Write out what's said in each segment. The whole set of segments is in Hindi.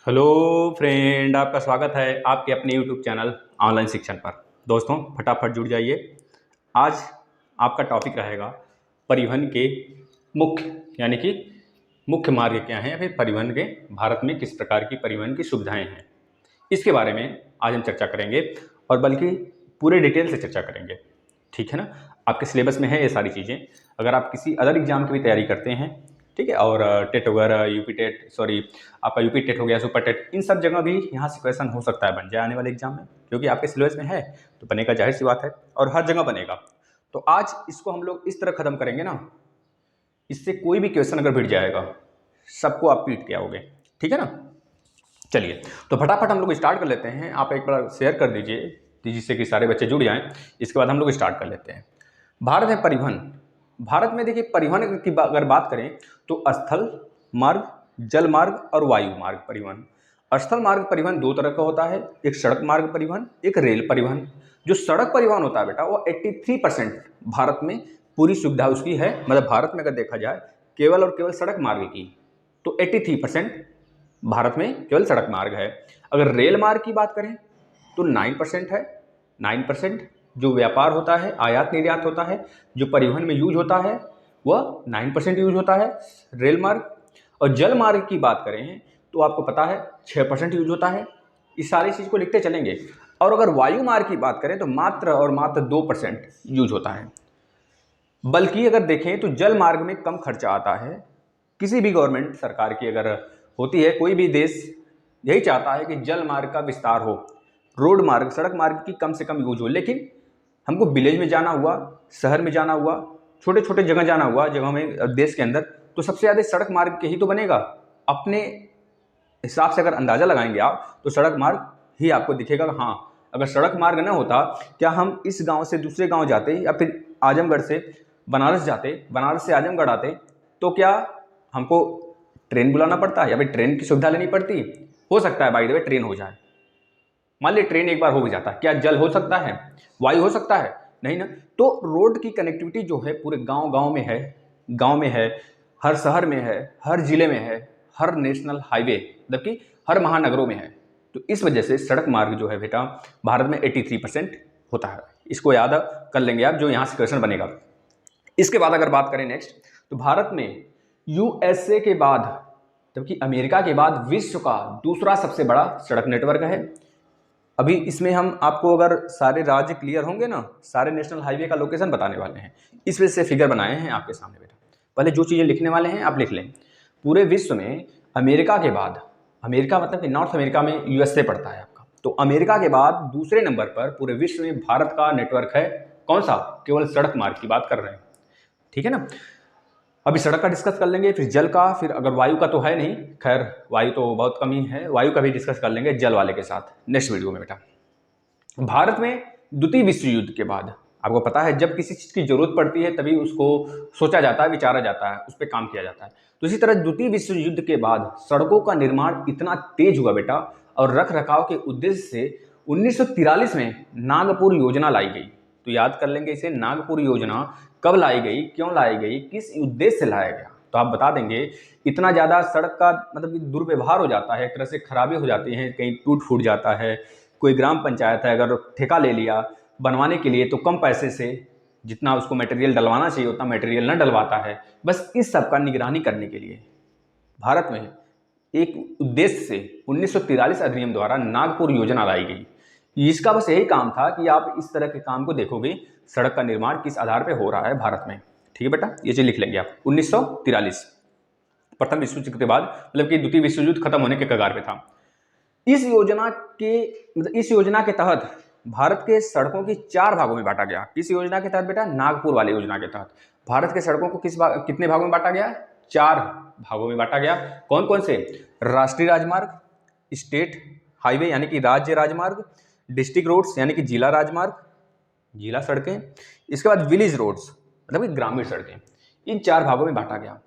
हेलो फ्रेंड, आपका स्वागत है आपके अपने यूट्यूब चैनल ऑनलाइन शिक्षण पर। दोस्तों फटाफट जुड़ जाइए। आज आपका टॉपिक रहेगा परिवहन के मुख्य यानी कि मुख्य मार्ग क्या हैं या फिर परिवहन के भारत में किस प्रकार की परिवहन की सुविधाएं हैं, इसके बारे में आज हम चर्चा करेंगे और बल्कि पूरे डिटेल से चर्चा करेंगे। ठीक है ना। आपके सिलेबस में है ये सारी चीज़ें। अगर आप किसी अदर एग्जाम की भी तैयारी करते हैं, ठीक है, और टेट वगैरह, यूपी टेट, सॉरी आपका यूपी टेट हो गया, सुपर टेट, इन सब जगह भी यहाँ से क्वेश्चन हो सकता है, बन जाए आने वाले एग्जाम में, क्योंकि आपके सिलेबस में है तो बनेगा, जाहिर सी बात है, और हर जगह बनेगा। तो आज इसको हम लोग इस तरह खत्म करेंगे ना, इससे कोई भी क्वेश्चन अगर भिड़ जाएगा सबको आप पीट के आओगे। ठीक है ना। चलिए तो फटाफट हम लोग स्टार्ट कर लेते हैं। आप एक बार शेयर कर दीजिए जिससे कि सारे बच्चे जुड़ जाएं। इसके बाद हम लोग स्टार्ट कर लेते हैं। भारत है परिवहन। भारत में देखिए परिवहन की अगर बात करें तो स्थल मार्ग, जल मार्ग और वायु मार्ग परिवहन। स्थल मार्ग परिवहन दो तरह का होता है, एक सड़क मार्ग परिवहन, एक रेल परिवहन। जो सड़क परिवहन होता है बेटा वो 83% भारत में पूरी सुविधा उसकी है। मतलब भारत में अगर देखा जाए केवल और केवल सड़क मार्ग की, तो 83% भारत में केवल सड़क मार्ग है। अगर रेल मार्ग की बात करें तो 9% है। 9% जो व्यापार होता है, आयात निर्यात होता है, जो परिवहन में यूज होता है, वह 9% यूज होता है रेल मार्ग। और जल मार्ग की बात करें तो आपको पता है 6% यूज होता है। इस सारी चीज़ को लिखते चलेंगे। और अगर वायु मार्ग की बात करें तो मात्र और मात्र 2% यूज होता है। बल्कि अगर देखें तो जल मार्ग में कम खर्चा आता है। किसी भी गवर्नमेंट सरकार की अगर होती है, कोई भी देश यही चाहता है कि जल मार्ग का विस्तार हो, रोड मार्ग, सड़क मार्ग की कम से कम यूज हो। लेकिन हमको विलेज में जाना हुआ, शहर में जाना हुआ, छोटे छोटे जगह जाना हुआ, जगह में देश के अंदर, तो सबसे ज़्यादा सड़क मार्ग के ही तो बनेगा। अपने हिसाब से अगर अंदाज़ा लगाएंगे आप तो सड़क मार्ग ही आपको दिखेगा। हाँ, अगर सड़क मार्ग न होता, क्या हम इस गांव से दूसरे गांव जाते या फिर आजमगढ़ से बनारस जाते, बनारस से आजमगढ़ आते, तो क्या हमको ट्रेन बुलाना पड़ता या फिर ट्रेन की सुविधा लेनी पड़ती? हो सकता है बाई द वे ट्रेन हो जाए। मान लीजिए ट्रेन एक बार हो भी जाता, क्या जल हो सकता है, वायु हो सकता है? नहीं ना। तो रोड की कनेक्टिविटी जो है पूरे गांव गांव में है, गांव में है, हर शहर में है, हर जिले में है, हर नेशनल हाईवे मतलब कि हर महानगरों में है। तो इस वजह से सड़क मार्ग जो है बेटा भारत में 83% होता है। इसको याद कर लेंगे आप, जो यहाँ से क्वेश्चन बनेगा। इसके बाद अगर बात करें नेक्स्ट, तो भारत में यूएसए के बाद, जबकि अमेरिका के बाद विश्व का दूसरा सबसे बड़ा सड़क नेटवर्क है। अभी इसमें हम आपको अगर सारे राज्य क्लियर होंगे ना, सारे नेशनल हाईवे का लोकेशन बताने वाले हैं। इस वजह से फिगर बनाए हैं आपके सामने बेटा। पहले जो चीज़ें लिखने वाले हैं आप लिख लें। पूरे विश्व में अमेरिका के बाद, अमेरिका मतलब कि नॉर्थ अमेरिका में यूएसए पड़ता है आपका, तो अमेरिका के बाद दूसरे नंबर पर पूरे विश्व में भारत का नेटवर्क है। कौन सा? केवल सड़क मार्ग की बात कर रहे हैं। ठीक है ना। अभी सड़क का डिस्कस कर लेंगे, फिर जल का, फिर अगर वायु का तो है नहीं, खैर वायु तो बहुत कम ही है, वायु का भी डिस्कस कर लेंगे जल वाले के साथ नेक्स्ट वीडियो में बेटा। भारत में द्वितीय विश्व युद्ध के बाद, आपको पता है जब किसी चीज़ की जरूरत पड़ती है तभी उसको सोचा जाता है, विचारा जाता है, उस पर काम किया जाता है। तो इसी तरह द्वितीय विश्व युद्ध के बाद सड़कों का निर्माण इतना तेज हुआ बेटा, और रख रखाव के उद्देश्य से 1943 में नागपुर योजना लाई गई। तो याद कर लेंगे इसे, नागपुर योजना कब लाई गई, क्यों लाई गई, किस उद्देश्य से लाया गया, तो आप बता देंगे। इतना ज़्यादा सड़क का मतलब कि दुर्व्यवहार हो जाता है, एक तरह से खराबी हो जाती है, कहीं टूट फूट जाता है। कोई ग्राम पंचायत है अगर ठेका ले लिया बनवाने के लिए, तो कम पैसे से जितना उसको मटेरियल डलवाना चाहिए उतना मटेरियल न डलवाता है। बस इस सब का निगरानी करने के लिए भारत में एक उद्देश्य से 1943 अधिनियम द्वारा नागपुर योजना लाई गई। इसका बस यही काम था कि आप इस तरह के काम को देखोगे, सड़क का निर्माण किस आधार पर हो रहा है भारत में। ठीक है बेटा, ये चीज लिख लेंगे आप। 1943 प्रथम विश्व युद्ध के बाद, मतलब कि द्वितीय विश्व युद्ध खत्म होने के कगार पे था। इस योजना के तहत भारत के सड़कों की 4 भागों में बांटा गया। किस योजना के तहत बेटा? नागपुर वाले योजना के तहत भारत के सड़कों को कितने भागों में बांटा गया? 4 भागों में बांटा गया। कौन कौन से? राष्ट्रीय राजमार्ग, स्टेट हाईवे यानी कि राज्य राजमार्ग, डिस्ट्रिक्ट रोड्स यानी कि जिला राजमार्ग, जिला सड़कें, इसके बाद विलेज रोड्स मतलब कि ग्रामीण सड़कें। इन 4 भागों में बांटा गया।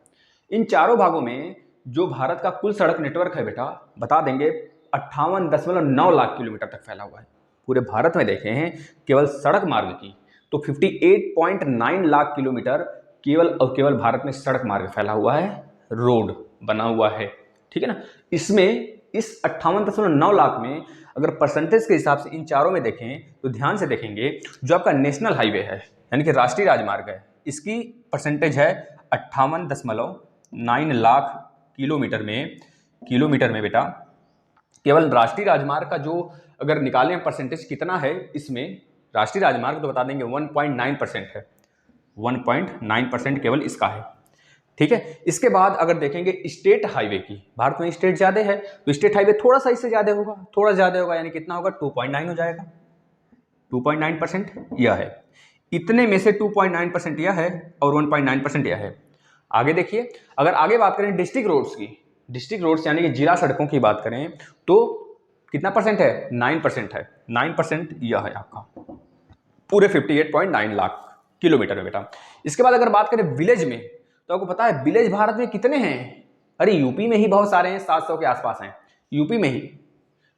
इन चारों भागों में जो भारत का कुल सड़क नेटवर्क है बेटा, बता देंगे 58.9 लाख किलोमीटर तक फैला हुआ है। पूरे भारत में देखे हैं केवल सड़क मार्ग की तो 58.9 लाख किलोमीटर केवल और केवल भारत में सड़क मार्ग फैला हुआ है, रोड बना हुआ है। ठीक है ना। इसमें इस 58.9 लाख में अगर परसेंटेज के हिसाब से इन चारों में देखें तो ध्यान से देखेंगे, जो आपका नेशनल हाईवे है यानी कि राष्ट्रीय राजमार्ग है, इसकी परसेंटेज है 58.9 लाख किलोमीटर में बेटा। केवल राष्ट्रीय राजमार्ग का जो अगर निकालें परसेंटेज कितना है, इसमें राष्ट्रीय राजमार्ग तो बता देंगे 1.9% है, 1.9% केवल इसका है। ठीक है, इसके बाद अगर देखेंगे स्टेट हाईवे की, भारत में स्टेट ज्यादा है तो स्टेट हाईवे थोड़ा सा इससे ज्यादा होगा, थोड़ा ज्यादा होगा, यानी कितना होगा 2.9 हो जाएगा, 2.9% यह है। इतने में से 2.9% यह है और 1.9% यह है। आगे देखिए, अगर आगे बात करें डिस्ट्रिक्ट रोड्स की, डिस्ट्रिक्ट रोड्स यानी कि जिला सड़कों की बात करें तो कितना परसेंट है, 9% है, 9% यह है आपका पूरे 58.9 लाख किलोमीटर में बेटा। इसके बाद अगर बात करें विलेज में, तो आपको पता है विलेज भारत में कितने हैं, अरे यूपी में ही बहुत सारे हैं, 700 के आसपास हैं यूपी में ही।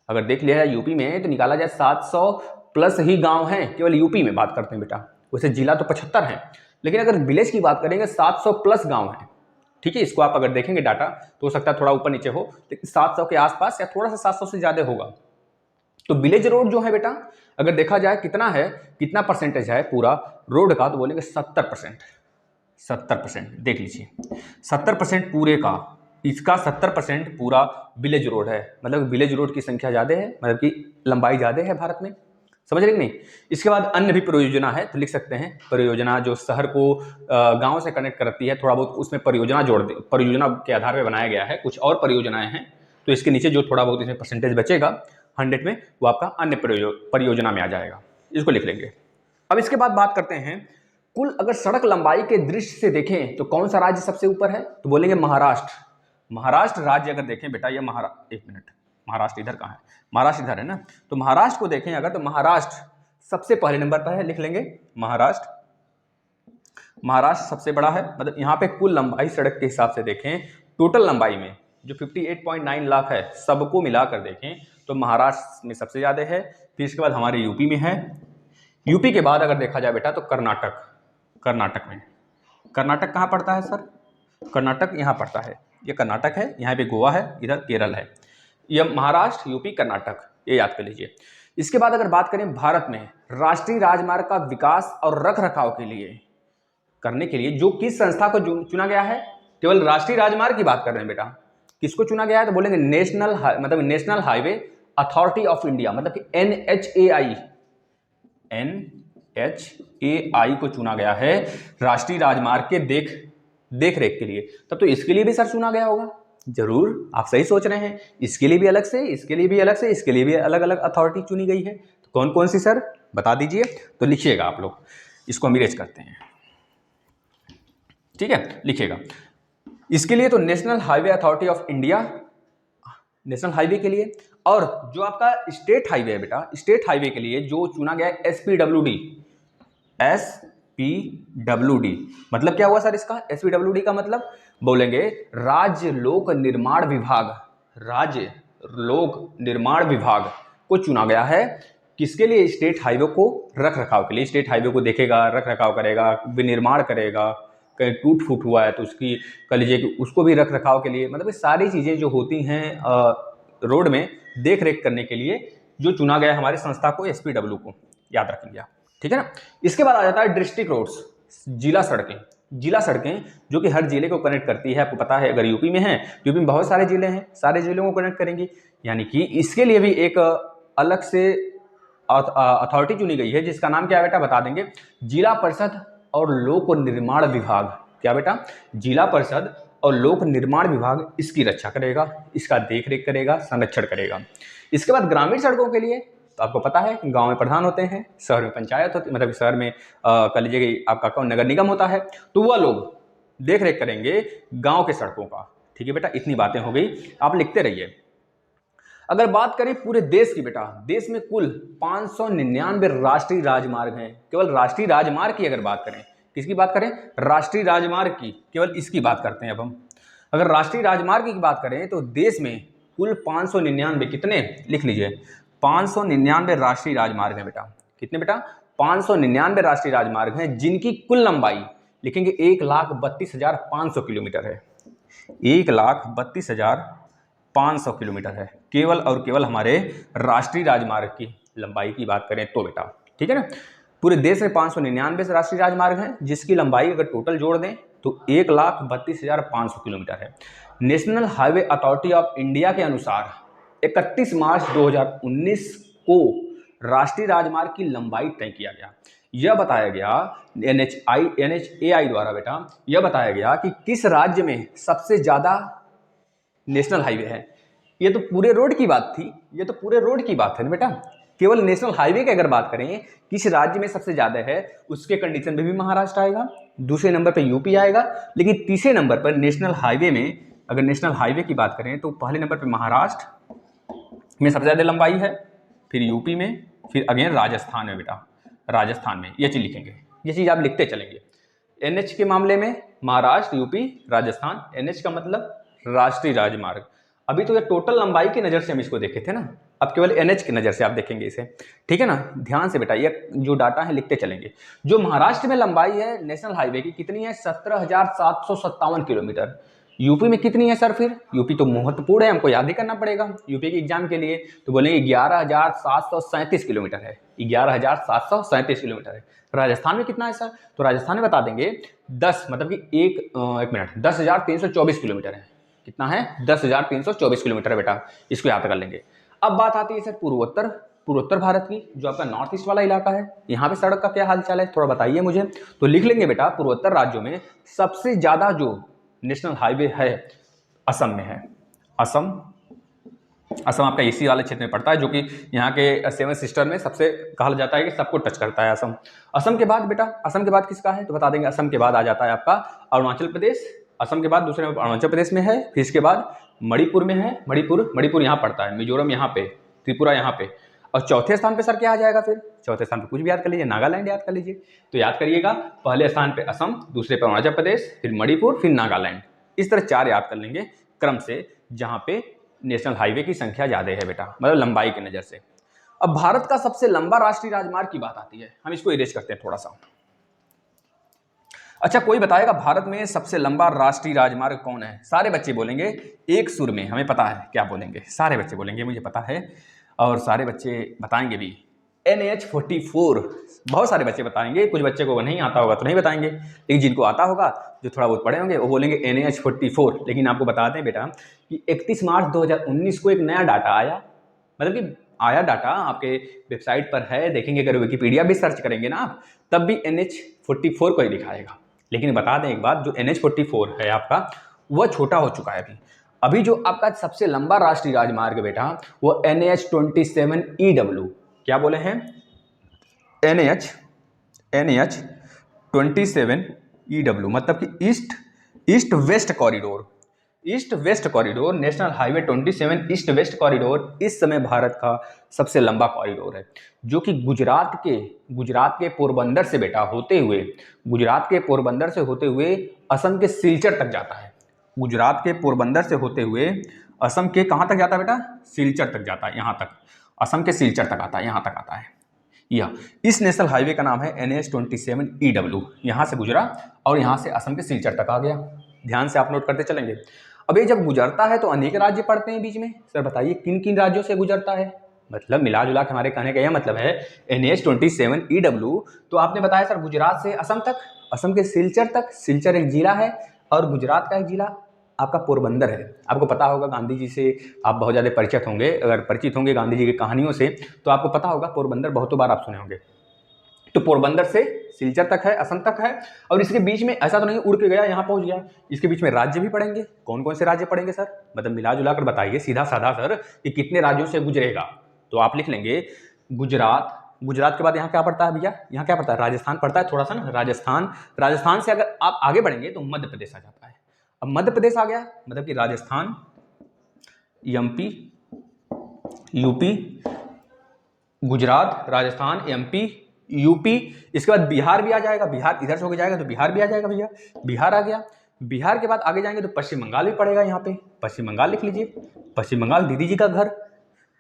अगर देख लिया जाए यूपी में तो निकाला जाए 700 प्लस ही गांव हैं, केवल यूपी में बात करते हैं बेटा, वैसे जिला तो 75 हैं, लेकिन अगर विलेज की बात करेंगे 700 प्लस गांव हैं। ठीक है, इसको आप अगर देखेंगे डाटा तो हो सकता है थोड़ा ऊपर नीचे हो, लेकिन 700 के आसपास या थोड़ा सा 700 से ज्यादा होगा। तो विलेज रोड जो है बेटा, अगर देखा जाए कितना है, कितना परसेंटेज है पूरा रोड का, तो बोलेंगे 70%। 70% देख लीजिए, 70% पूरे का, इसका 70% पूरा विलेज रोड है, मतलब विलेज रोड की संख्या ज्यादा है, मतलब कि लंबाई ज्यादा है भारत में, समझ रहे कि नहीं। इसके बाद अन्य भी परियोजना है तो लिख सकते हैं, परियोजना जो शहर को गांव से कनेक्ट करती है, थोड़ा बहुत उसमें परियोजना जोड़ दे, परियोजना के आधार पर बनाया गया है, कुछ और परियोजनाएं हैं, तो इसके नीचे जो थोड़ा बहुत इसमें परसेंटेज बचेगा 100 में, वो आपका अन्य परियोजना में आ जाएगा, इसको लिख लेंगे। अब इसके बाद बात करते हैं कुल अगर सड़क लंबाई के दृष्टि से देखें तो कौन सा राज्य सबसे ऊपर है, तो बोलेंगे महाराष्ट्र। महाराष्ट्र राज्य अगर देखें बेटा, ये एक मिनट, महाराष्ट्र इधर कहाँ है, महाराष्ट्र इधर है ना, तो महाराष्ट्र को देखें अगर तो महाराष्ट्र सबसे पहले नंबर पर है, लिख लेंगे महाराष्ट्र। महाराष्ट्र सबसे बड़ा है, मतलब यहाँ पे कुल लंबाई सड़क के हिसाब से देखें, टोटल लंबाई में जो 58.9 लाख है सबको मिलाकर देखें तो महाराष्ट्र में सबसे ज्यादा है। फिर इसके बाद हमारे यूपी में है, यूपी के बाद अगर देखा जाए बेटा तो कर्नाटक, कर्नाटक में, कर्नाटक कहाँ पड़ता है सर, कर्नाटक यहाँ पड़ता है, ये कर्नाटक है, यहाँ पे गोवा है, इधर केरल है, यह महाराष्ट्र यूपी कर्नाटक, ये याद कर लीजिए। इसके बाद अगर बात करें भारत में राष्ट्रीय राजमार्ग का विकास और रख रखाव के लिए करने के लिए जो किस संस्था को चुना गया है, केवल राष्ट्रीय राजमार्ग की बात कर रहे हैं बेटा, किसको चुना गया है, तो बोलेंगे national highway authority of India, मतलब कि NHAI को चुना गया है राष्ट्रीय राजमार्ग के देख रेख के लिए। तब तो इसके लिए भी सर चुना गया होगा, जरूर आप सही सोच रहे हैं, इसके लिए भी अलग से, इसके लिए भी अलग से, इसके लिए भी अलग अलग अथॉरिटी चुनी गई है, तो कौन कौन सी सर बता दीजिए, तो लिखिएगा आप लोग, इसको हम इरेज करते हैं, ठीक है, लिखिएगा। इसके लिए तो national highway authority of India, national highway के लिए, और जो आपका स्टेट हाईवे है बेटा, स्टेट हाईवे के लिए जो चुना गया है SPWD, मतलब क्या हुआ सर इसका, SPWD का मतलब बोलेंगे राज्य लोक निर्माण विभाग, राज्य लोक निर्माण विभाग को चुना गया है, किसके लिए, स्टेट हाईवे को रख रखाव के लिए, स्टेट हाईवे को देखेगा, रख रखाव करेगा, विनिर्माण करेगा, कहीं टूट फूट हुआ है तो उसकी कह लीजिए कि उसको भी रख रखाव के लिए, मतलब ये सारी चीज़ें जो होती हैं रोड में देख रेख करने के लिए जो चुना गया हमारी संस्था को, SPW को, याद रखेंगे आप, ठीक है ना। इसके बाद आ जाता है डिस्ट्रिक्ट रोड्स, जिला सड़कें, जिला सड़कें जो कि हर जिले को कनेक्ट करती है, आपको पता है अगर यूपी में है, यूपी में बहुत सारे जिले हैं, सारे जिलों को कनेक्ट करेंगी, यानी कि इसके लिए भी एक अलग से अथॉरिटी चुनी गई है, जिसका नाम क्या है बेटा, बता देंगे, जिला परिषद और लोक निर्माण विभाग। क्या बेटा, जिला परिषद और लोक निर्माण विभाग इसकी रक्षा करेगा, इसका देख रेख करेगा, संरक्षण करेगा। इसके बाद ग्रामीण सड़कों के लिए तो आपको पता है गांव में प्रधान होते हैं, शहर में पंचायत होती है, मतलब शहर में कह लीजिए कि आपका कौन नगर निगम होता है, तो वह लोग देख रेख करेंगे गांव के सड़कों का, ठीक है बेटा। इतनी बातें हो गई, आप लिखते रहिए। अगर बात करें पूरे देश की बेटा, देश में कुल 599 राष्ट्रीय राजमार्ग हैं, केवल राष्ट्रीय राजमार्ग की अगर बात करें, किसकी बात करें, राष्ट्रीय राजमार्ग की, केवल इसकी बात करते हैं अब हम। अगर राष्ट्रीय राजमार्ग की बात करें तो देश में कुल 599, कितने लिख लीजिए, 599 राष्ट्रीय राजमार्ग हैं बेटा, कितने बेटा, 599 राष्ट्रीय राजमार्ग हैं, जिनकी कुल लंबाई लिखेंगे 1,32,500 किलोमीटर है, 1,32,500 500 किलोमीटर है, केवल और केवल हमारे राष्ट्रीय राजमार्ग की लंबाई की बात करें तो बेटा, ठीक है ना। पूरे देश में 599 राष्ट्रीय राजमार्ग हैं, जिसकी लंबाई अगर टोटल जोड़ दें तो 1,32,500 किलोमीटर है। National highway authority of India के अनुसार 31 मार्च 2019 को राष्ट्रीय राजमार्ग की लंबाई तय किया गया। यह बताया गया NHAI द्वारा बेटा, यह बताया गया कि किस राज्य में सबसे ज्यादा नेशनल हाईवे है। ये तो पूरे रोड की बात थी, ये तो पूरे रोड की बात है ना बेटा। केवल नेशनल हाईवे की अगर बात करें किस राज्य में सबसे ज्यादा है, उसके कंडीशन में भी महाराष्ट्र आएगा, दूसरे नंबर पर यूपी आएगा, लेकिन तीसरे नंबर पर नेशनल हाईवे में, अगर नेशनल हाईवे की बात करें तो पहले नंबर पर महाराष्ट्र में सबसे ज्यादा लंबाई है, फिर यूपी में, फिर अगेन राजस्थान में बेटा, राजस्थान में। ये चीज लिखेंगे, ये चीज आप लिखते चलेंगे। NH के मामले में महाराष्ट्र, यूपी, राजस्थान। NH का मतलब राष्ट्रीय राजमार्ग। अभी तो ये टोटल लंबाई की नजर से हम इसको देखे थे ना, अब केवल NH की नजर से आप देखेंगे इसे, ठीक है ना। ध्यान से बेटा ये जो डाटा है लिखते चलेंगे। जो महाराष्ट्र में लंबाई है नेशनल हाईवे की कितनी है, 17,757 किलोमीटर। यूपी में कितनी है सर? फिर यूपी तो महत्वपूर्ण है, हमको याद ही करना पड़ेगा यूपी के एग्जाम के लिए, तो बोलेंगे 11,737 किलोमीटर है, 11,737 किलोमीटर है। राजस्थान में कितना है सर? तो राजस्थान में बता देंगे 10, मतलब कि एक मिनट 10,324 किलोमीटर है। कितना है? 10,324 किलोमीटर है बेटा, इसको याद कर लेंगे। अब बात आती है सर पूर्वोत्तर भारत की, जो आपका नॉर्थ ईस्ट वाला इलाका है, यहाँ पे सड़क का क्या हालचाल है थोड़ा बताइए मुझे। तो लिख लेंगे बेटा, पूर्वोत्तर राज्यों में सबसे ज्यादा जो नेशनल हाईवे है असम में है। असम आपका इसी वाले क्षेत्र में पड़ता है, जो कि यहाँ के 7 सिस्टर में सबसे कहा जाता है कि सबको टच करता है असम। असम के बाद बेटा, असम के बाद किसका है तो बता देंगे, असम के बाद आ जाता है आपका अरुणाचल प्रदेश। असम के बाद दूसरे नंबर अरुणाचल प्रदेश में है, फिर इसके बाद मणिपुर में है, मणिपुर यहाँ पड़ता है, मिजोरम यहाँ पे, त्रिपुरा यहाँ पे, और चौथे स्थान पे सर क्या आ जाएगा? फिर चौथे स्थान पे कुछ भी याद कर लीजिए, नागालैंड याद कर लीजिए। तो याद करिएगा, पहले स्थान पे असम, दूसरे पे अरुणाचल प्रदेश, फिर मणिपुर, फिर नागालैंड। इस तरह 4 याद कर लेंगे क्रम से, जहाँ पे नेशनल हाईवे की संख्या ज्यादा है बेटा, मतलब लंबाई की नजर से। अब भारत का सबसे लंबा राष्ट्रीय राजमार्ग की बात आती है, हम इसको इरेज करते हैं थोड़ा सा। अच्छा, कोई बताएगा भारत में सबसे लंबा राष्ट्रीय राजमार्ग कौन है? सारे बच्चे बोलेंगे एक सुर में, हमें पता है क्या बोलेंगे, सारे बच्चे बोलेंगे, मुझे पता है, और सारे बच्चे बताएंगे भी NH44। बहुत सारे बच्चे बताएंगे, कुछ बच्चे को नहीं आता होगा तो नहीं बताएंगे, लेकिन जिनको आता होगा, जो थोड़ा बहुत पढ़े होंगे, वो बोलेंगे NH44। लेकिन आपको बता दें बेटा कि 31 मार्च 2019 को एक नया डाटा आया, मतलब कि आया डाटा आपके वेबसाइट पर है, देखेंगे, अगर विकिपीडिया भी सर्च करेंगे ना आप, तब भी NH44 को ही दिखाएगा। लेकिन बता दें एक बात, जो NH44 है आपका, वह छोटा हो चुका है अभी जो आपका सबसे लंबा राष्ट्रीय राजमार्ग बेटा, वो NH27EW। क्या बोले हैं? NH27EW, मतलब कि east west corridor, national highway 27 east west corridor इस समय भारत का सबसे लंबा कॉरिडोर है, जो कि गुजरात के पोरबंदर से बेटा होते हुए, गुजरात के पोरबंदर से होते हुए असम के सिलचर तक जाता है। गुजरात के पोरबंदर से होते हुए असम के कहाँ तक जाता है बेटा? सिलचर तक जाता है, यहाँ तक, असम के सिलचर तक आता है, यहाँ तक आता है। यह इस नेशनल हाईवे का नाम है NH27EW। यहाँ से गुजरा और यहाँ से असम के सिलचर तक आ गया। ध्यान से आप नोट करते चलेंगे। अब ये जब गुजरता है तो अनेक राज्य पड़ते हैं बीच में। सर बताइए किन किन राज्यों से गुजरता है? मतलब मिला जुला के हमारे कहने का यह मतलब है NH27EW। तो आपने बताया सर गुजरात से असम तक, असम के सिलचर तक, सिलचर एक जिला है, और गुजरात का एक जिला आपका पोरबंदर है। आपको पता होगा, गांधी जी से आप बहुत ज़्यादा परिचित होंगे, अगर परिचित होंगे गांधी जी की कहानियों से, तो आपको पता होगा पोरबंदर बहुतों बार आप सुने होंगे। तो पोरबंदर से सिलचर तक है, असम तक है, और इसके बीच में ऐसा तो नहीं उड़ के गया यहाँ पहुँच गया, इसके बीच में राज्य भी पड़ेंगे। कौन कौन से राज्य पड़ेंगे सर? मतलब मिला जुला कर बताइए सीधा साधा सर कि कितने राज्यों से गुजरेगा। तो आप लिख लेंगे गुजरात के बाद यहाँ क्या पड़ता है भैया? यहाँ क्या पड़ता है? राजस्थान पड़ता है थोड़ा सा ना, राजस्थान से अगर आप आगे बढ़ेंगे तो मध्य प्रदेश आ जाता है। अब मध्य प्रदेश आ गया, मतलब कि Rajasthan, MP, UP, Gujarat, Rajasthan, MP, UP, इसके बाद बिहार भी आ जाएगा। बिहार इधर से होकर जाएगा तो बिहार भी आ जाएगा भैया, बिहार आ गया। बिहार के बाद आगे जाएंगे तो पश्चिम बंगाल भी पड़ेगा। यहाँ पे पश्चिम बंगाल लिख लीजिए, पश्चिम बंगाल दीदी जी का घर,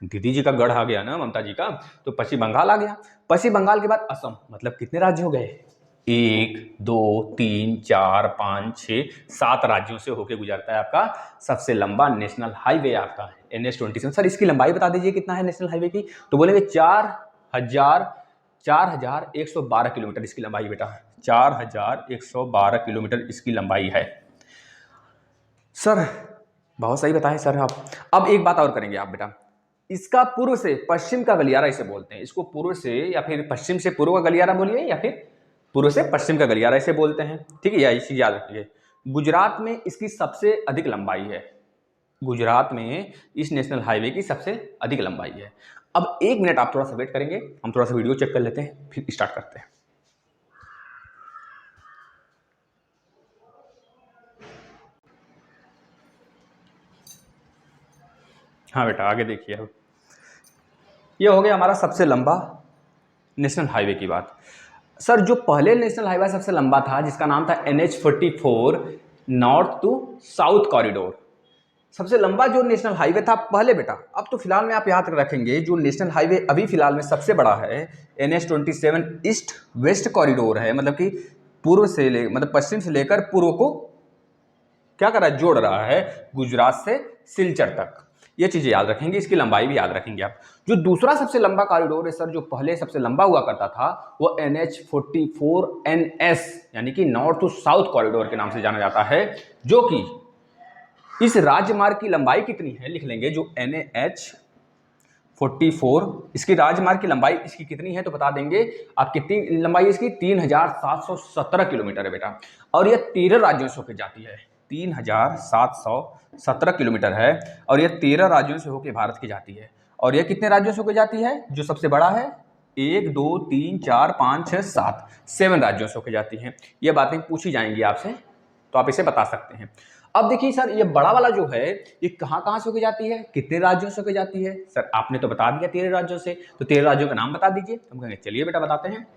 दीदी जी का गढ़ आ गया ना, ममता जी का, तो पश्चिम बंगाल आ गया। पश्चिम बंगाल के बाद असम, मतलब कितने राज्य हो गए? 1 2 3 4 5 6 7 राज्यों से होकर गुजरता है आपका सबसे लंबा नेशनल हाईवे आपका NH-27। सर इसकी लंबाई बता दीजिए कितना है नेशनल हाईवे की, तो बोलेंगे 4112 किलोमीटर इसकी लंबाई बेटा, 4112 किलोमीटर इसकी लंबाई है। सर बहुत सही बताएं सर आप। अब एक बात और करेंगे आप बेटा, इसका पूर्व से पश्चिम का गलियारा इसे बोलते हैं, इसको पूर्व से या फिर पश्चिम से पूर्व का गलियारा बोलिए या फिर पूर्व से पश्चिम का गलियारा इसे बोलते हैं, ठीक है, यह चीज याद रखिए। गुजरात में इसकी सबसे अधिक लंबाई है, गुजरात में इस नेशनल हाईवे की सबसे अधिक लंबाई है। अब 1 मिनट आप थोड़ा सा वेट करेंगे, हम थोड़ा सा वीडियो चेक कर लेते हैं फिर स्टार्ट करते हैं। हाँ बेटा आगे देखिए, अब ये हो गया हमारा सबसे लंबा नेशनल हाईवे की बात। सर जो पहले नेशनल हाईवे सबसे लंबा था जिसका नाम था NH-44 north to south corridor, सबसे लंबा जो नेशनल हाईवे था पहले बेटा। अब तो फिलहाल में आप याद रखेंगे जो नेशनल हाईवे अभी फिलहाल में सबसे बड़ा है NH-27 ईस्ट वेस्ट कॉरिडोर है, मतलब कि पूर्व से मतलब पश्चिम से लेकर पूर्व को क्या कर रहा है, जोड़ रहा है गुजरात से सिलचर तक। ये चीजें याद रखेंगे, इसकी लंबाई भी याद रखेंगे आप। जो दूसरा सबसे लंबा कॉरिडोर है सर, जो पहले सबसे लंबा हुआ करता था वो NH-44NS यानी कि नॉर्थ टू साउथ कॉरिडोर के नाम से जाना जाता है, जो कि इस राजमार्ग की लंबाई कितनी है लिख लेंगे। जो NH-44 इसकी राजमार्ग की लंबाई इसकी कितनी है तो बता देंगे आप, कितनी लंबाई इसकी 3717 किलोमीटर है बेटा, और यह 13 राज्यों से होकर जाती है, 3717 किलोमीटर है, और यह 13 राज्यों से होकर भारत की जाती है। और यह कितने राज्यों से होकर जाती है, जो सबसे बड़ा है 1 2 3 4 5 6 7 राज्यों से होकर जाती है। ये बातें पूछी जाएंगी आपसे तो आप इसे बता सकते हैं। अब देखिए सर ये बड़ा वाला जो है ये कहाँ से होकर जाती है, कितने राज्यों से होकर जाती है। सर आपने तो बता दिया 13 राज्यों से, तो 13 राज्यों का नाम बता दीजिए। हम कहेंगे चलिए बेटा बताते हैं।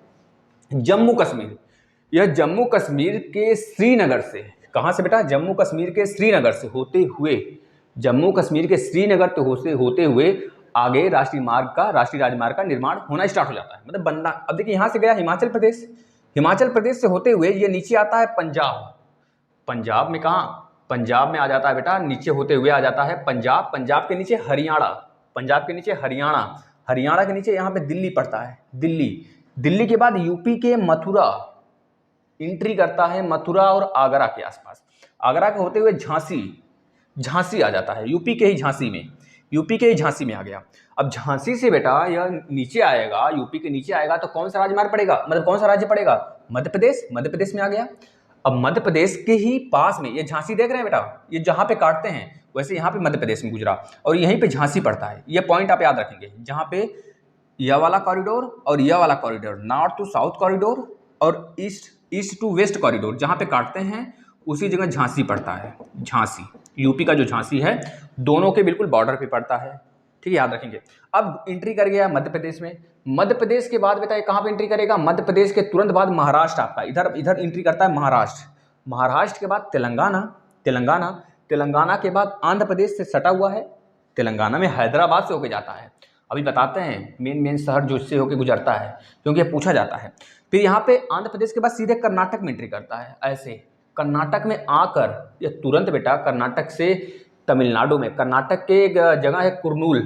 जम्मू कश्मीर, यह जम्मू कश्मीर के श्रीनगर से, कहाँ से बेटा, जम्मू कश्मीर के श्रीनगर से होते हुए, जम्मू कश्मीर के श्रीनगर तो होते हुए आगे राष्ट्रीय राजमार्ग का निर्माण होना स्टार्ट हो जाता है, मतलब बनना। अब देखिए यहाँ से गया हिमाचल प्रदेश, हिमाचल प्रदेश से होते हुए ये नीचे आता है पंजाब, पंजाब में कहाँ, पंजाब में आ जाता है बेटा, नीचे होते हुए आ जाता है पंजाब, पंजाब के नीचे हरियाणा, पंजाब के नीचे हरियाणा, हरियाणा के नीचे यहाँ पे दिल्ली पड़ता है, दिल्ली, दिल्ली के बाद यूपी के मथुरा एंट्री करता है, मथुरा और आगरा के आसपास, आगरा के होते हुए झांसी, झांसी आ जाता है, यूपी के ही झांसी में, यूपी के ही झांसी में आ गया। अब झांसी से बेटा यह नीचे आएगा, यूपी के नीचे आएगा तो कौन सा राजमार्ग पड़ेगा, मतलब कौन सा राज्य पड़ेगा, मध्य प्रदेश, मध्य प्रदेश में आ गया। अब मध्य प्रदेश के ही पास में ये झांसी देख रहे हैं बेटा, ये जहाँ पे काटते हैं वैसे यहाँ पे मध्य प्रदेश में गुजरा और यहीं पे झांसी पड़ता है। ये पॉइंट आप याद रखेंगे, जहाँ पे यह वाला कॉरिडोर और यह वाला corridor, north to south corridor और ईस्ट टू वेस्ट कॉरिडोर जहाँ पे काटते हैं उसी जगह झांसी पड़ता है। झांसी यूपी का जो झांसी है दोनों के बिल्कुल बॉर्डर पे पड़ता है, ठीक है, याद रखेंगे। अब एंट्री कर गया मध्य प्रदेश में, मध्य प्रदेश के बाद बताइए कहाँ पे एंट्री करेगा, मध्य प्रदेश के तुरंत बाद महाराष्ट्र आपका, इधर एंट्री करता है महाराष्ट्र, महाराष्ट्र के बाद तेलंगाना, तेलंगाना, तेलंगाना के बाद आंध्र प्रदेश से सटा हुआ है, तेलंगाना में हैदराबाद से होकर जाता है। अभी बताते हैं मेन शहर जो इससे होकर गुजरता है क्योंकि ये पूछा जाता है। फिर यहाँ पे आंध्र प्रदेश के बाद सीधे कर्नाटक में एंट्री करता है, ऐसे कर्नाटक में आकर ये तुरंत बेटा कर्नाटक से तमिलनाडु में, कर्नाटक के एक जगह है कुरनूल,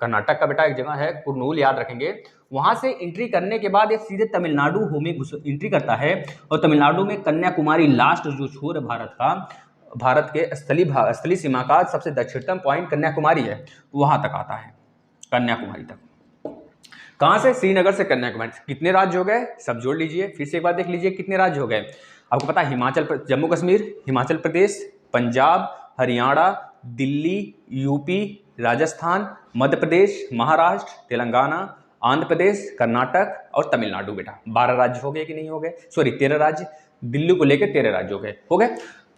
कर्नाटक का बेटा एक जगह है कुरनूल, याद रखेंगे। वहाँ से एंट्री करने के बाद ये सीधे तमिलनाडु में एंट्री करता है और तमिलनाडु में कन्याकुमारी, लास्ट जो छोर है भारत का, भारत के स्थली सीमा का सबसे दक्षिणतम पॉइंट कन्याकुमारी है, वहाँ तक आता है, कन्याकुमारी तक। कहाँ से, श्रीनगर से कन्याकुमारी। कितने राज्य हो गए, सब जोड़ लीजिए, फिर से एक बार देख लीजिए कितने राज्य हो गए। आपको पता है जम्मू कश्मीर, हिमाचल प्रदेश, पंजाब, हरियाणा, दिल्ली, यूपी, राजस्थान, मध्य प्रदेश, महाराष्ट्र, तेलंगाना, आंध्र प्रदेश, कर्नाटक और तमिलनाडु बेटा 12 राज्य हो गए कि नहीं हो गए, सॉरी 13 राज्य, दिल्ली को लेकर 13 राज्य हो गए।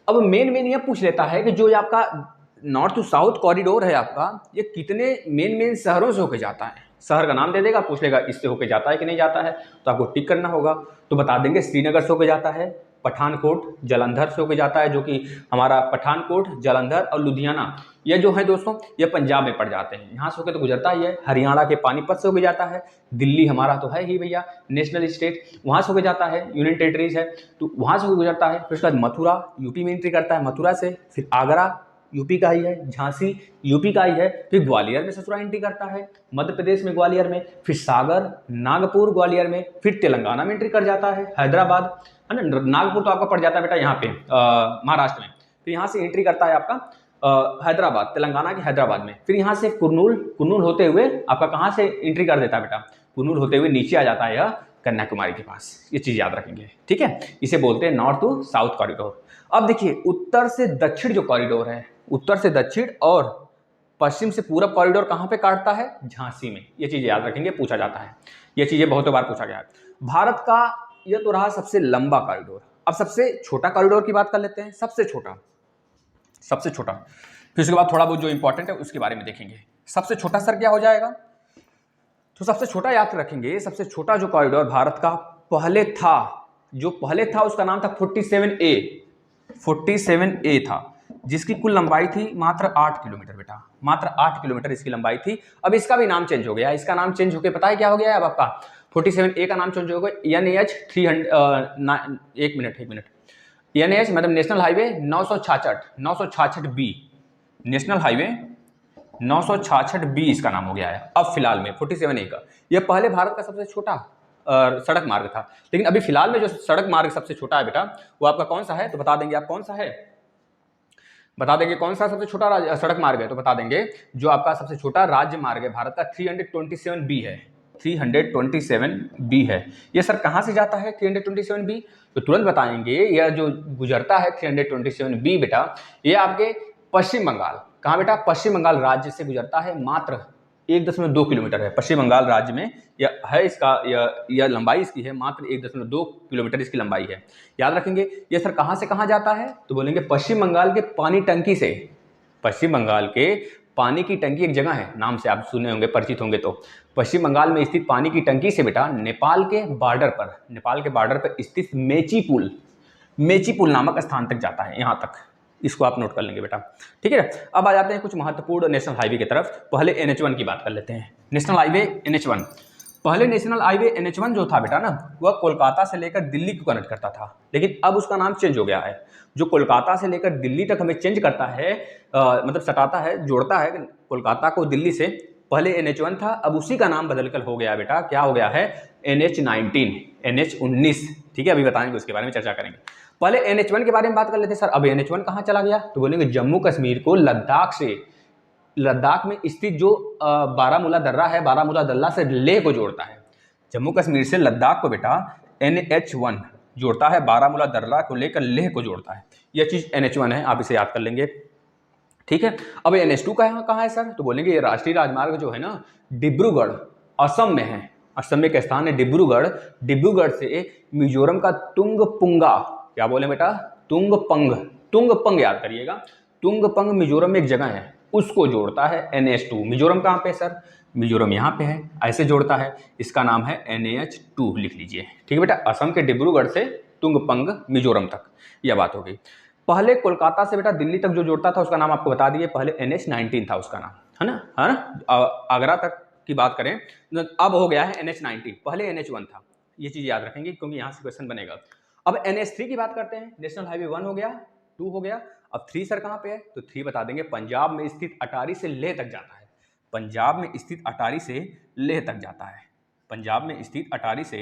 अब मेन यह पूछ लेता है कि जो आपका नॉर्थ टू साउथ कॉरिडोर है आपका, ये कितने मेन शहरों से होकर जाता है, शहर का नाम दे देगा, पूछ लेगा इससे होकर जाता है कि नहीं जाता है, तो आपको टिक करना होगा। तो बता देंगे श्रीनगर से होकर जाता है, पठानकोट जालंधर से होकर जाता है, जो कि हमारा पठानकोट, जालंधर और लुधियाना ये जो है दोस्तों ये पंजाब में पड़ जाते हैं। यहाँ से होकर तो गुजरता ही है। हरियाणा के पानीपत से होकर जाता है। दिल्ली हमारा तो है ही भैया नेशनल स्टेट, वहाँ से होकर जाता है। यूनियन टेरिटरीज है तो वहाँ से होकर गुजरता है। फिर उसके बाद मथुरा यूपी में एंट्री करता है, मथुरा से। फिर आगरा यूपी का ही है, झांसी यूपी का ही है। फिर ग्वालियर में ससुरा एंट्री करता है, मध्य प्रदेश में ग्वालियर में। फिर सागर, नागपुर ग्वालियर में। फिर तेलंगाना में एंट्री कर जाता है, हैदराबाद है ना। नागपुर तो आपका पड़ जाता है बेटा यहाँ पे महाराष्ट्र में। फिर यहाँ से एंट्री करता है आपका हैदराबाद, तेलंगाना के हैदराबाद में। फिर यहाँ से कुर्नूल होते हुए आपका कहाँ से एंट्री कर देता है बेटा, कुर्नूल होते हुए नीचे आ जाता है यह कन्याकुमारी के पास। ये चीज याद रखेंगे, ठीक है। इसे बोलते हैं नॉर्थ टू साउथ कॉरिडोर। अब देखिए उत्तर से दक्षिण जो कॉरिडोर है, उत्तर से दक्षिण और पश्चिम से पूरब कॉरिडोर कहाँ पे काटता है, झांसी में। ये चीजें याद रखेंगे, पूछा जाता है, ये चीजें बहुत बार पूछा गया है। भारत का यह तो रहा सबसे लंबा कॉरिडोर। अब सबसे छोटा कॉरिडोर की बात कर लेते हैं। सबसे छोटा फिर उसके बाद थोड़ा बहुत जो इंपॉर्टेंट है उसके बारे में देखेंगे। सबसे छोटा सर क्या हो जाएगा, तो सबसे छोटा याद रखेंगे। सबसे छोटा जो कॉरिडोर भारत का पहले था उसका नाम था 47A था, जिसकी कुल लंबाई थी मात्र 8 किलोमीटर बेटा, मात्र 8 किलोमीटर इसकी लंबाई थी। अब इसका भी नाम चेंज हो गया। इसका नाम चेंज होकर पता है क्या हो गया है अब आपका 47A का नाम चेंज हो गया NH 300 एक मिनट NH मतलब national highway 966B, national highway 966B इसका नाम हो गया है अब फिलहाल में 47A का। यह पहले भारत का सबसे छोटा सड़क मार्ग था, लेकिन अभी फिलहाल में जो सड़क मार्ग सबसे छोटा है बेटा वो आपका कौन सा है, तो बता देंगे आप कौन सा है, बता देंगे कौन सा सबसे छोटा सड़क मार्ग है, तो बता देंगे जो आपका सबसे छोटा राज्य मार्ग है भारत का 327B है, 327B है। ये सर कहाँ से जाता है 327B, तो तुरंत बताएंगे। यह जो गुजरता है 327B बेटा ये आपके पश्चिम बंगाल, कहाँ बेटा, पश्चिम बंगाल राज्य से गुजरता है। मात्र 1.2 किलोमीटर है पश्चिम बंगाल राज्य में यह है। इसका यह लंबाई इसकी है मात्र 1.2 किलोमीटर इसकी लंबाई है। याद रखेंगे ये सर कहाँ से कहाँ जाता है, तो बोलेंगे पश्चिम बंगाल के पानी टंकी से। पश्चिम बंगाल के पानी की टंकी एक जगह है, नाम से आप सुने होंगे, परिचित होंगे। तो पश्चिम बंगाल में स्थित पानी की टंकी से बेटा नेपाल के बॉर्डर पर स्थित मेची पुल नामक स्थान तक जाता है, यहाँ तक। इसको आप नोट कर लेंगे बेटा, ठीक है। अब आ जाते हैं कुछ महत्वपूर्ण नेशनल हाईवे की तरफ। पहले NH1 की बात कर लेते हैं। नेशनल हाईवे NH1, पहले नेशनल हाईवे NH1 जो था बेटा ना वह कोलकाता से लेकर दिल्ली को कनेक्ट करता था, लेकिन अब उसका नाम चेंज हो गया है। जो कोलकाता से लेकर दिल्ली तक हमें चेंज करता है, मतलब सटाता है, जोड़ता है कोलकाता को दिल्ली से। पहले NH1 था, अब उसी का नाम बदलकर हो गया बेटा, क्या हो गया है, NH19, ठीक है। अभी बताएंगे, उसके बारे में चर्चा करेंगे। पहले NH1 के बारे में बात कर लेते हैं। सर अब NH1 कहाँ चला गया, तो बोलेंगे जम्मू कश्मीर को लद्दाख में स्थित जो बारामूला दर्रा है, बारामूला दर्रा से लेह को जोड़ता है। जम्मू कश्मीर से लद्दाख को बेटा NH1 जोड़ता है, बारामूला दर्रा को लेकर लेह को जोड़ता है। यह चीज NH1 है, आप इसे याद कर लेंगे, ठीक है। अब NH2 कहाँ है सर, तो बोलेंगे ये राष्ट्रीय राजमार्ग जो है ना डिब्रूगढ़ असम में है। असम में एक स्थान है डिब्रूगढ़ से मिजोरम का तुंगपुंगा, क्या बोले बेटा, तुंगपंग याद करिएगा, तुंगपंग मिजोरम में एक जगह है, उसको जोड़ता है NH2। मिजोरम कहाँ पे सर, मिजोरम यहाँ पे है, ऐसे जोड़ता है, इसका नाम है NH2 लिख लीजिए, ठीक है बेटा। असम के डिब्रूगढ़ से तुंगपंग मिजोरम तक, यह बात हो गई। पहले कोलकाता से बेटा दिल्ली तक जो जोड़ता था उसका नाम आपको बता दिए, पहले NH19 था उसका नाम, है ना। आगरा तक की बात करें अब हो गया है NH19, पहले NH1 था। ये चीज याद रखेंगे क्योंकि यहाँ से क्वेश्चन बनेगा। अब NH3 की बात करते हैं। नेशनल हाईवे 1 हो गया, 2 हो गया, अब 3 सर कहाँ पे है, तो 3 बता देंगे पंजाब में स्थित अटारी से लेह तक जाता है। पंजाब में स्थित अटारी से लेह तक जाता है, पंजाब में स्थित अटारी से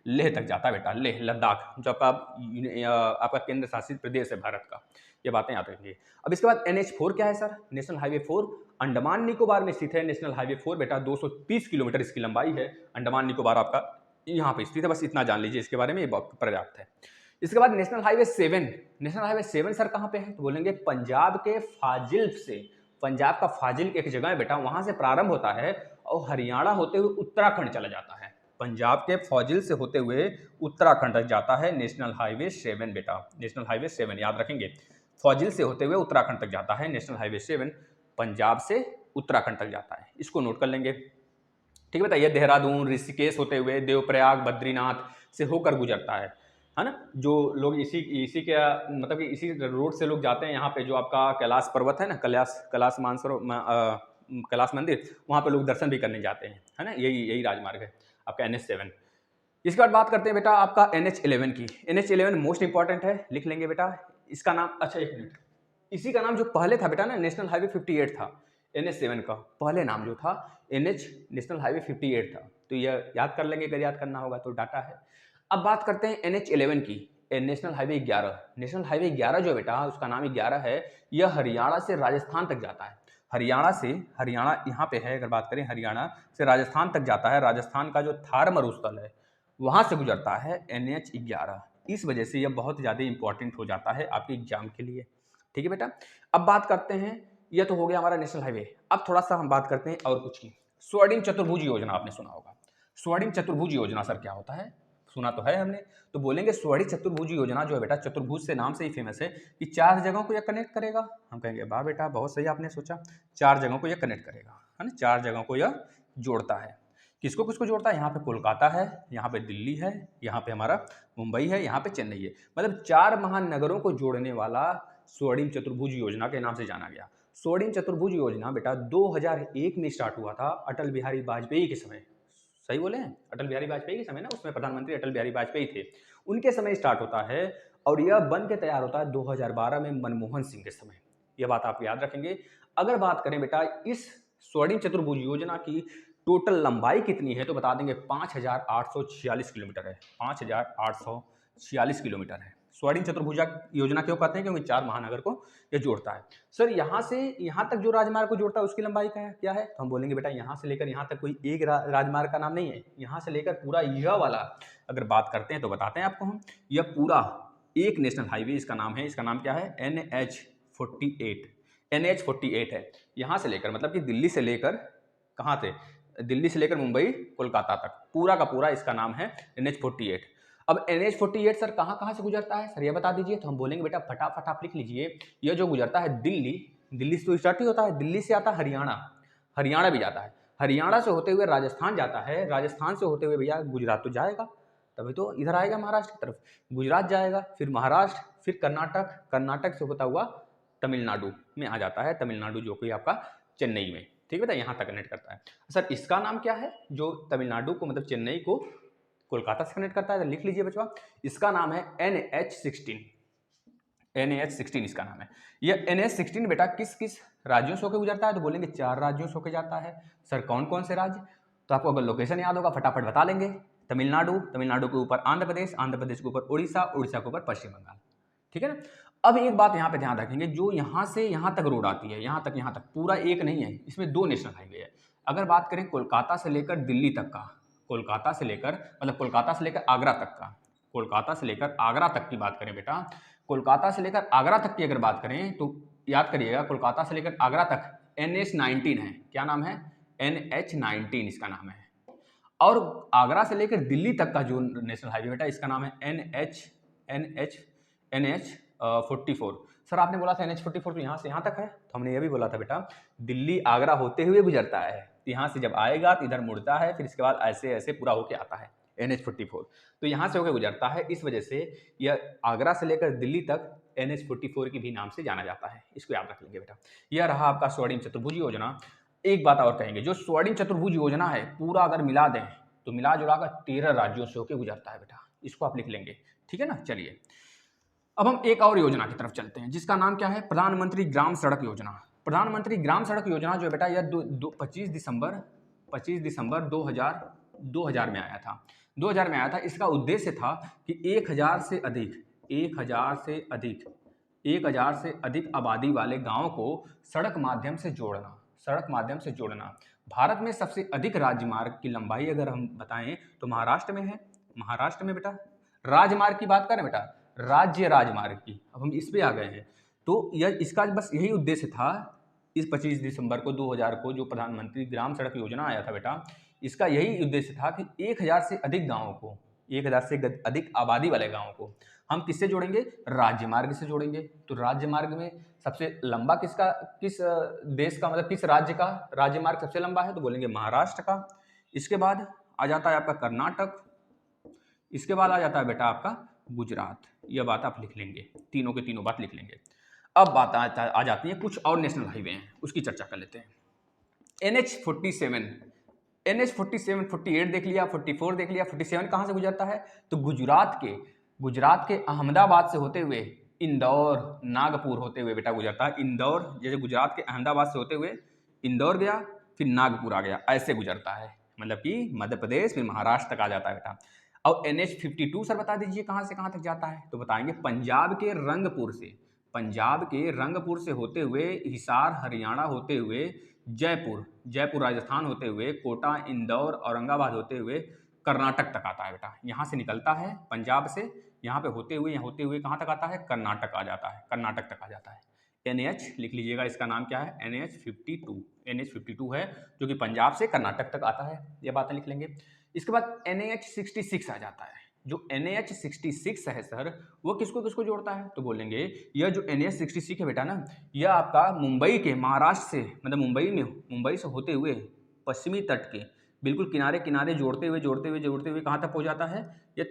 लेह तक जाता है बेटा, लेह लद्दाख जो आपका केंद्र शासित प्रदेश है भारत का। ये बातें याद रखेंगे। अब इसके बाद NH4 क्या है sir, national highway 4 Andaman Nicobar में स्थित है। नेशनल हाईवे 4 बेटा 230 किलोमीटर इसकी लंबाई है। अंडमान निकोबार आपका यहाँ पे स्थित है, बस इतना जान लीजिए, इसके बारे में ये पर्याप्त है। इसके बाद नेशनल हाईवे 7 सर कहाँ पे है, तो बोलेंगे पंजाब के फाजिल से, पंजाब का फाजिल एक जगह है बेटा, वहां से प्रारंभ होता है और हरियाणा होते हुए उत्तराखंड चला जाता है। पंजाब के फाजिल से होते हुए उत्तराखंड तक जाता है नेशनल हाईवे 7 बेटा, नेशनल हाईवे 7 याद रखेंगे। फाजिल से होते हुए उत्तराखंड तक जाता है नेशनल हाईवे 7, पंजाब से उत्तराखंड तक जाता है, इसको नोट कर लेंगे, ठीक है। बताइए देहरादून ऋषिकेश होते हुए देवप्रयाग बद्रीनाथ से होकर गुजरता है। है ना। जो लोग इसी इसी के मतलब कि इसी रोड से लोग जाते हैं यहाँ पे, जो आपका कैलाश पर्वत है ना, कैलाश कैलाश मंदिर, वहाँ पे लोग दर्शन भी करने जाते हैं, है ना। यही यही राजमार्ग है आपका NH7। इसके बाद बात करते हैं बेटा आपका NH11 की। NH11 मोस्ट इंपॉर्टेंट है, लिख लेंगे बेटा इसका नाम। अच्छा एक मिनट, इसी का नाम जो पहले था बेटा ना, नेशनल हाईवे 58 था। NH7 का पहले नाम जो था NH नेशनल हाईवे 58 था। तो यह याद कर लेंगे, अगर याद करना होगा तो डाटा है। अब बात करते हैं NH11 की, नेशनल हाईवे 11। नेशनल हाईवे 11 जो बेटा उसका नाम 11 है, यह हरियाणा से राजस्थान तक जाता है। हरियाणा यहाँ पे है, अगर बात करें हरियाणा से राजस्थान तक जाता है। राजस्थान का जो थार मरुस्थल है वहां से गुजरता है NH11। इस वजह से यह बहुत ज़्यादा इंपॉर्टेंट हो जाता है आपके एग्जाम के लिए। ठीक है बेटा। अब बात करते हैं, यह तो हो गया हमारा नेशनल हाईवे। अब थोड़ा सा हम बात करते हैं और कुछ की। स्वर्णिम चतुर्भुज योजना आपने सुना होगा। स्वर्णिम चतुर्भुज योजना सर क्या होता है, सुना तो है हमने। तो बोलेंगे स्वर्णिम चतुर्भुज योजना जो है बेटा, चतुर्भुज से नाम से ही फेमस है कि 4 जगहों को यह कनेक्ट करेगा। हम कहेंगे वाह बेटा बहुत सही आपने सोचा, 4 जगहों को यह कनेक्ट करेगा, है ना। 4 जगहों को यह जोड़ता है। किसको किसको जोड़ता है, यहाँ पे कोलकाता है, यहाँ पे दिल्ली है, यहाँ पे हमारा मुंबई है, यहाँ पे चेन्नई है। मतलब 4 महानगरों को जोड़ने वाला स्वर्णिम चतुर्भुज योजना के नाम से जाना गया। स्वर्णिम चतुर्भुज योजना बेटा 2001 में स्टार्ट हुआ था, अटल बिहारी वाजपेयी के समय। सही बोले हैं, अटल बिहारी वाजपेयी के समय ना, उसमें प्रधानमंत्री अटल बिहारी वाजपेयी थे, उनके समय स्टार्ट होता है। और यह बन के तैयार होता है 2012 में मनमोहन सिंह के समय। यह बात आप याद रखेंगे। अगर बात करें बेटा इस स्वर्णिम चतुर्भुज योजना की टोटल लंबाई कितनी है, तो बता देंगे 5846 किलोमीटर है। 5846 किलोमीटर है। स्वर्णिम चतुर्भुज योजना क्यों कहते हैं, क्योंकि 4 महानगर को यह जोड़ता है। सर यहाँ से यहाँ तक जो राजमार्ग को जोड़ता है उसकी लंबाई क्या है, तो हम बोलेंगे बेटा यहाँ से लेकर यहाँ तक कोई एक राजमार्ग का नाम नहीं है। यहाँ से लेकर पूरा यह वाला अगर बात करते हैं तो बताते हैं आपको हम, यह पूरा एक नेशनल हाईवे, इसका नाम है, इसका नाम क्या है, NH48 है। यहाँ से लेकर मतलब कि दिल्ली से लेकर कहाँ थे, दिल्ली से लेकर मुंबई कोलकाता तक पूरा का पूरा इसका नाम है NH48। अब NH48 सर कहाँ कहाँ से गुजरता है, सर ये बता दीजिए। तो हम बोलेंगे बेटा फटाफट आप लिख लीजिए, यह जो गुजरता है दिल्ली से तो स्टार्ट ही होता है, दिल्ली से आता है हरियाणा भी जाता है, हरियाणा से होते हुए राजस्थान जाता है, राजस्थान से होते हुए भैया गुजरात तो जाएगा, तभी तो इधर आएगा महाराष्ट्र की तरफ, गुजरात जाएगा, फिर महाराष्ट्र, फिर कर्नाटक से होता हुआ तमिलनाडु में आ जाता है, तमिलनाडु जो कि आपका चेन्नई में। ठीक है बेटा, यहाँ तक कनेक्ट करता है। सर इसका नाम क्या है, जो तमिलनाडु को मतलब चेन्नई को कोलकाता से कनेक्ट करता है, तो लिख लीजिए बच्चों, इसका नाम है NH16 इसका नाम है। यह NH16 बेटा किस किस राज्यों से होकर गुजरता है, तो बोलेंगे 4 राज्यों से होकर जाता है। सर कौन कौन से राज्य, तो आपको अगर लोकेशन याद होगा फटाफट बता लेंगे। तमिलनाडु के ऊपर आंध्र प्रदेश के ऊपर उड़ीसा के ऊपर पश्चिम बंगाल। ठीक है ना। अब एक बात यहाँ पे ध्यान रखेंगे, जो यहाँ से यहाँ तक रोड आती है, यहाँ तक पूरा एक नहीं है, इसमें 2 नेशनल हाईवे है। अगर बात करें कोलकाता से लेकर दिल्ली तक का, कोलकाता से लेकर आगरा तक का, कोलकाता से लेकर आगरा तक की बात करें बेटा, कोलकाता से लेकर आगरा तक की अगर बात करें तो याद करिएगा, कोलकाता से लेकर आगरा तक NH19 है। क्या नाम है, NH19 इसका नाम है। और आगरा से लेकर दिल्ली तक का जो नेशनल हाईवे बेटा, इसका नाम है NH44। सर आपने बोला था NH44 तो यहाँ से यहाँ तक है, तो हमने ये भी बोला था बेटा दिल्ली आगरा होते हुए गुजरता है, तो यहाँ से जब आएगा तो इधर मुड़ता है, फिर इसके बाद ऐसे ऐसे पूरा होके आता है NH44, तो यहाँ से होकर गुजरता है। इस वजह से यह आगरा से लेकर दिल्ली तक NH44 के भी नाम से जाना जाता है, इसको याद रख लेंगे बेटा। यह रहा आपका स्वर्णिम चतुर्भुज योजना। एक बात और कहेंगे, जो स्वर्णिम चतुर्भुज योजना है पूरा अगर मिला दें तो मिला जुला कर 13 राज्यों से होकर गुजरता है बेटा, इसको आप लिख लेंगे। ठीक है ना। चलिए अब हम एक और योजना की तरफ चलते हैं, जिसका नाम क्या है, प्रधानमंत्री ग्राम सड़क योजना। प्रधानमंत्री ग्राम सड़क योजना जो बेटा यह 25 दिसंबर 2000 में आया था। 2000 में आया था। इसका उद्देश्य था कि 1000 से अधिक आबादी वाले गांवों को सड़क माध्यम से जोड़ना। भारत में सबसे अधिक राजमार्ग की लंबाई अगर हम बताएं तो महाराष्ट्र में है। महाराष्ट्र में बेटा राजमार्ग की बात करें बेटा, राज्य राजमार्ग की, अब हम इस पे आ गए हैं। तो यह इसका बस यही उद्देश्य था, इस 25 दिसंबर को 2000 को जो प्रधानमंत्री ग्राम सड़क योजना आया था बेटा, इसका यही उद्देश्य था कि 1000 से अधिक गांवों को, 1000 से अधिक आबादी वाले गांवों को हम किससे जोड़ेंगे, राज्यमार्ग से जोड़ेंगे। तो राज्यमार्ग में सबसे लंबा किस देश का मतलब किस राज्य का राज्यमार्ग सबसे लंबा है, तो बोलेंगे महाराष्ट्र का। इसके बाद आ जाता है आपका कर्नाटक, इसके बाद आ जाता है बेटा आपका गुजरात, यह बात आप लिख लेंगे, तीनों के तीनों बात लिख लेंगे। अब बात आ जाती है कुछ और नेशनल हाईवे हैं, उसकी चर्चा कर लेते हैं। NH47, NH47, 48 देख लिया, 44 देख लिया, 47 कहाँ से गुजरता है? तो गुजरात के अहमदाबाद से होते हुए इंदौर, नागपुर होते हुए बेटा गुजरता है। इंदौर, जैसे गुजरात के अहमदाबाद से होते हुए इंदौर गया, फिर नागपुर आ गया, ऐसे गुजरता है। मतलब कि मध्य प्रदेश फिर महाराष्ट्र तक आ जाता है बेटा। और NH52 सर बता दीजिए कहाँ से कहाँ तक जाता है? तो बताएंगे पंजाब के रंगपुर से होते हुए, हिसार हरियाणा होते हुए, जयपुर राजस्थान होते हुए, कोटा, इंदौर, औरंगाबाद होते हुए कर्नाटक तक आता है बेटा। यहाँ से निकलता है पंजाब से, यहाँ पे होते हुए कहाँ तक आता है? कर्नाटक आ जाता है, कर्नाटक तक आ जाता है। NH लिख लीजिएगा, इसका नाम क्या है? NH52 है, जो कि पंजाब से कर्नाटक तक आता है। ये बातें लिख लेंगे। इसके बाद NH66 आ जाता है। जो NH66 है सर, वो किसको किसको जोड़ता है? तो बोलेंगे यह जो NH66 है बेटा ना, यह आपका मुंबई के, महाराष्ट्र से, मतलब मुंबई से होते हुए पश्चिमी तट के बिल्कुल किनारे किनारे जोड़ते हुए कहाँ तक पहुँच जाता है? ये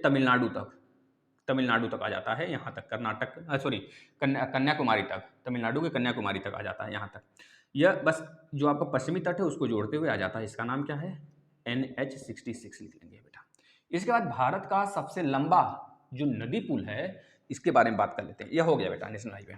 तमिलनाडु तक आ जाता है, यहाँ तक कन्याकुमारी तक, तमिलनाडु के कन्याकुमारी तक आ जाता है, यहाँ तक। यह बस जो आपका पश्चिमी तट है उसको जोड़ते हुए आ जाता है। इसका नाम क्या है? NH66 लिख लेंगे बेटा। इसके बाद भारत का सबसे लंबा जो नदी पुल है, इसके बारे में बात कर लेते हैं। यह हो गया बेटा नेशनल हाईवे।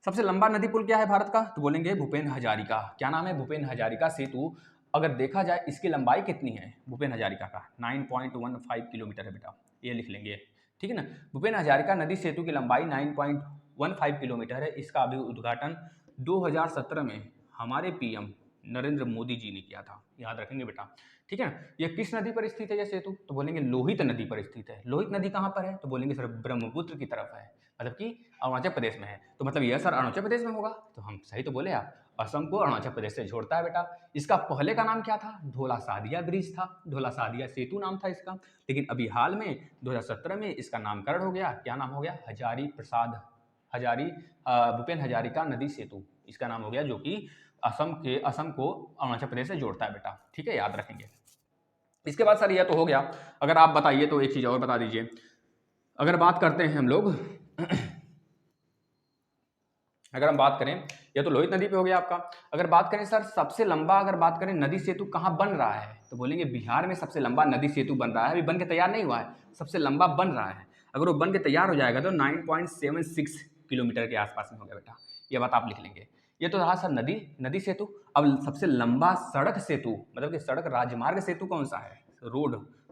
सबसे लंबा नदी पुल क्या है भारत का? तो बोलेंगे भूपेन हजारिका। क्या नाम है? भूपेन हजारिका सेतु। अगर देखा जाए इसकी लंबाई कितनी है भूपेन हजारिका का? 9.15 किलोमीटर है बेटा, ये लिख लेंगे, ठीक है ना। भूपेन हजारिका नदी सेतु की लंबाई 9.15 किलोमीटर है। इसका अभी उद्घाटन 2017 में हमारे PM नरेंद्र मोदी जी ने किया था, याद रखेंगे बेटा, ठीक है ना। यह किस नदी पर स्थित है यह सेतु? तो बोलेंगे लोहित नदी पर स्थित है। लोहित नदी कहाँ पर है? तो बोलेंगे सर ब्रह्मपुत्र की तरफ है, मतलब कि अरुणाचल प्रदेश में है। तो मतलब यह सर अरुणाचल प्रदेश में होगा, तो हम सही तो बोले आप। असम को अरुणाचल प्रदेश से जोड़ता है बेटा। इसका पहले का नाम क्या था? ढोला सादिया ब्रिज था, ढोला सादिया सेतु नाम था इसका। लेकिन अभी हाल में 2017 में इसका नामकरण हो गया। क्या नाम हो गया? भूपेन हजारिका नदी सेतु इसका नाम हो गया, जो कि असम को अरुणाचल प्रदेश से जोड़ता है बेटा, ठीक है, याद रखेंगे। इसके बाद सर यह तो हो गया। अगर आप बताइए तो एक चीज़ और बता दीजिए। अगर बात करते हैं हम लोग अगर हम बात करें, यह तो लोहित नदी पे हो गया आपका। अगर बात करें सर सबसे लंबा, अगर बात करें नदी सेतु कहाँ बन रहा है, तो बोलेंगे बिहार में सबसे लंबा नदी सेतु बन रहा है। अभी बन के तैयार नहीं हुआ है, सबसे लंबा बन रहा है। अगर वो बन के तैयार हो जाएगा तो 9.76 किलोमीटर के आसपास में हो गया बेटा, ये बात आप लिख लेंगे। ये तो रहा सर नदी सेतु। अब सबसे लंबा सड़क सेतु, मतलब कि सड़क राजमार्ग सेतु कौन सा है?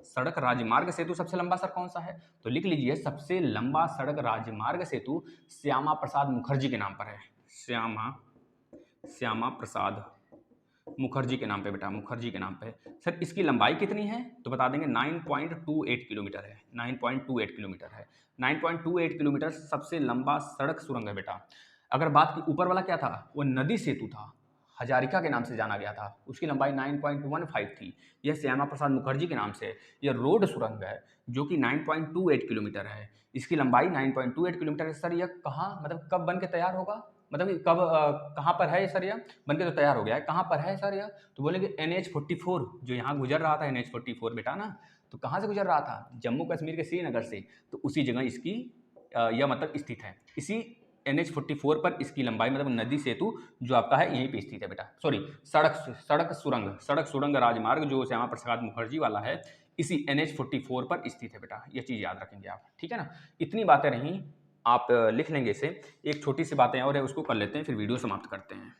सड़क राजमार्ग सेतु सबसे लंबा सर कौन सा है? तो लिख लीजिए, सबसे लंबा सड़क राजमार्ग सेतु श्यामा प्रसाद मुखर्जी के नाम पर है। श्यामा प्रसाद मुखर्जी के नाम पे बेटा, मुखर्जी के नाम पे। सर इसकी लंबाई कितनी है? तो बता देंगे 9.28 किलोमीटर है। 9.28 किलोमीटर है। 9.28 किलोमीटर सबसे लंबा सड़क सुरंग है बेटा। अगर बात की ऊपर वाला क्या था, वो नदी सेतु था, हजारिका के नाम से जाना गया था, उसकी लंबाई 9.15 थी। यह श्यामा प्रसाद मुखर्जी के नाम से यह रोड सुरंग है, जो कि 9.28 किलोमीटर है। इसकी लंबाई 9.28 किलोमीटर है। सर यह कहाँ, मतलब कब बन के तैयार होगा, मतलब कि कब कहाँ पर है सर? यह बन के तो तैयार हो गया है, कहाँ पर है सर यह? तो बोलेंगे NH44 जो यहाँ गुजर रहा था, NH44 बेटा ना, तो कहाँ से गुजर रहा था? जम्मू कश्मीर के श्रीनगर से। तो उसी जगह इसकी यह मतलब स्थित है। इसी NH44 पर इसकी लंबाई, मतलब नदी सेतु जो आपका है यहीं पे स्थित है बेटा। सॉरी, सड़क सुरंग राजमार्ग जो श्यामा प्रसाद मुखर्जी वाला है, इसी NH44 पर स्थित है बेटा। ये चीज़ याद रखेंगे आप, ठीक है ना। इतनी बातें रहीं, आप लिख लेंगे इसे। एक छोटी सी बातें और है, उसको कर लेते हैं, फिर वीडियो समाप्त करते हैं,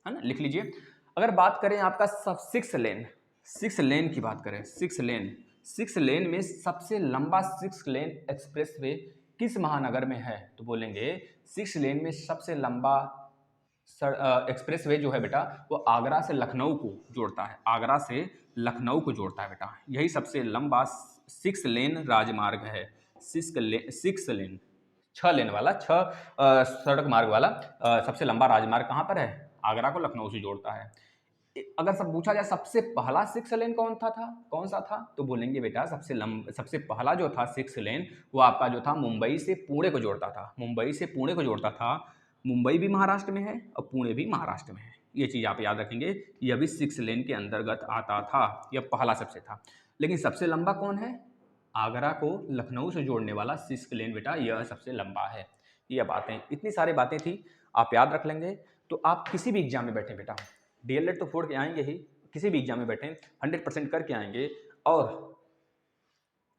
है ना। लिख लीजिए। अगर बात करें आपका सब 6 लेन की बात करें, 6 लेन में सबसे लंबा 6 लेन एक्सप्रेस वे किस महानगर में है? तो बोलेंगे 6 लेन में सबसे लंबा एक्सप्रेस वे जो है बेटा, वो आगरा से लखनऊ को जोड़ता है। आगरा से लखनऊ को जोड़ता है बेटा। यही सबसे लंबा 6 लेन राजमार्ग है। 6 लेन, 6 लेन वाला, 6 सड़क मार्ग वाला सबसे लंबा राजमार्ग कहाँ पर है? आगरा को लखनऊ से जोड़ता है। अगर सब पूछा जाए सबसे पहला 6 लेन कौन सा था, तो बोलेंगे बेटा सबसे पहला जो था 6 लेन, वो आपका जो था मुंबई से पुणे को जोड़ता था। मुंबई भी महाराष्ट्र में है और पुणे भी महाराष्ट्र में है। ये चीज़ आप याद रखेंगे। यह भी 6 लेन के अंतर्गत आता था, यह पहला सबसे था। लेकिन सबसे लंबा कौन है? आगरा को लखनऊ से जोड़ने वाला सिस्क लेन बेटा यह सबसे लंबा है। ये बातें, इतनी सारी बातें थी, आप याद रख लेंगे तो आप किसी भी एग्जाम में बैठे बेटा, डीएलएड तो फोड़ के आएंगे ही, किसी भी एग्जाम में बैठे 100% करके आएंगे और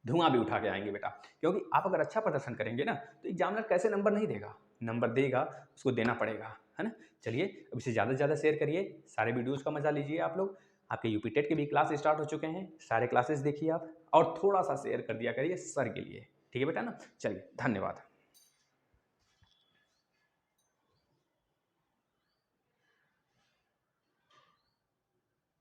धुआं भी उठा के आएंगे बेटा। क्योंकि आप अगर अच्छा प्रदर्शन करेंगे ना तो एग्जामिनर कैसे नंबर नहीं देगा, नंबर देगा, उसको देना पड़ेगा, है ना। चलिए अब इसे ज़्यादा से ज़्यादा शेयर करिए, सारे वीडियोज़ का मजा लीजिए आप लोग। आपके यूपी टेट के भी क्लास स्टार्ट हो चुके हैं, सारे क्लासेस देखिए आप, और थोड़ा सा शेयर कर दिया करिए सर के लिए, ठीक है बेटा ना। चलिए धन्यवाद।